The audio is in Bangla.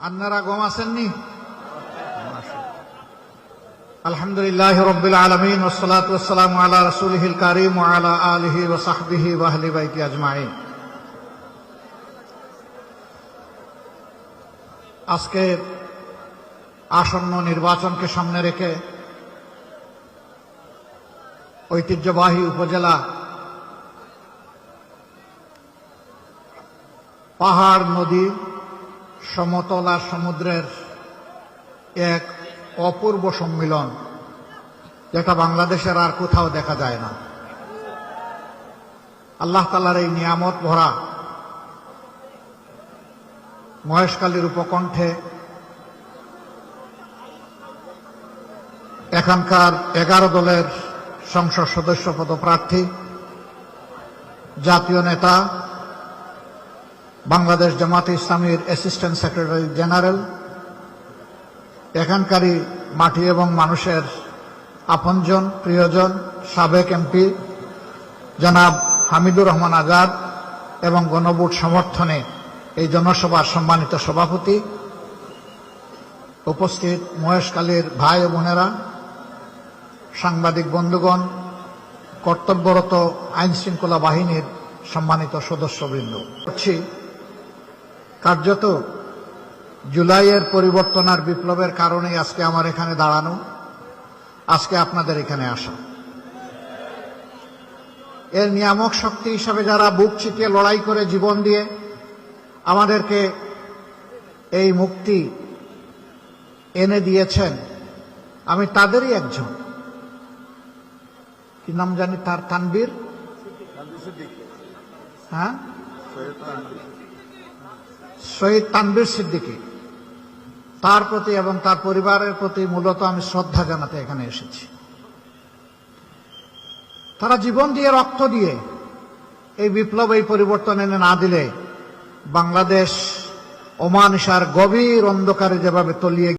আপনারা গম আসেননি? আলহামদুলিল্লাহ রাব্বিল আলামিন ওয়াসসালাতু ওয়াসসালামু আলা রাসূলিহিল কারীম ওয়া আলা আলিহি ওয়া সাহবিহি ওয়া আহলি বাইতি আজমাইন। আজকে আসন্ন নির্বাচনকে সামনে রেখে ঐতিহ্যবাহী উপজেলা, পাহাড়, নদী, সমতল আর সমুদ্রের এক অপূর্ব সম্মিলন, যেটা বাংলাদেশের আর কোথাও দেখা যায় না। আল্লাহ তাআলার এই নিয়ামত ভরা মহেশখালীর উপকণ্ঠে এখানকার 11 দলের সংসদ সদস্য পদপ্রার্থী, জাতীয় নেতা, বাংলাদেশ জামাতে ইসলামীর অ্যাসিস্ট্যান্ট সেক্রেটারি জেনারেল, এখানকারই মাটি এবং মানুষের আপনজন, প্রিয়জন, সাবেক এমপি জনাব হামিদুর রহমান আজাদ এবং গণভোট সমর্থনে এই জনসভার সম্মানিত সভাপতি, উপস্থিত মহেশখালীর ভাই ও বোনেরা, সাংবাদিক বন্ধুগণ, কর্তব্যরত আইন শৃঙ্খলা বাহিনীর সম্মানিত সদস্যবৃন্দ, কার্যত জুলাইয়ের পরিবর্তন আর বিপ্লবের কারণেই আজকে আমার এখানে দাঁড়ানো, আজকে আপনাদের এখানে আসা। এর নিয়ামক শক্তি হিসাবে যারা বুক চিতিয়ে লড়াই করে জীবন দিয়ে আমাদেরকে এই মুক্তি এনে দিয়েছেন, আমি তাদেরই একজন। কি নাম জানি তার? তানবীর, হ্যাঁ, শহীদ তানবীর সিদ্দিকী, তার প্রতি এবং তার পরিবারের প্রতি মূলত আমি শ্রদ্ধা জানাতে এখানে এসেছি। তারা জীবন দিয়ে, রক্ত দিয়ে এই বিপ্লব, এই পরিবর্তন এনে না দিলে বাংলাদেশ অমানিসার গভীর অন্ধকারে যেভাবে তলিয়ে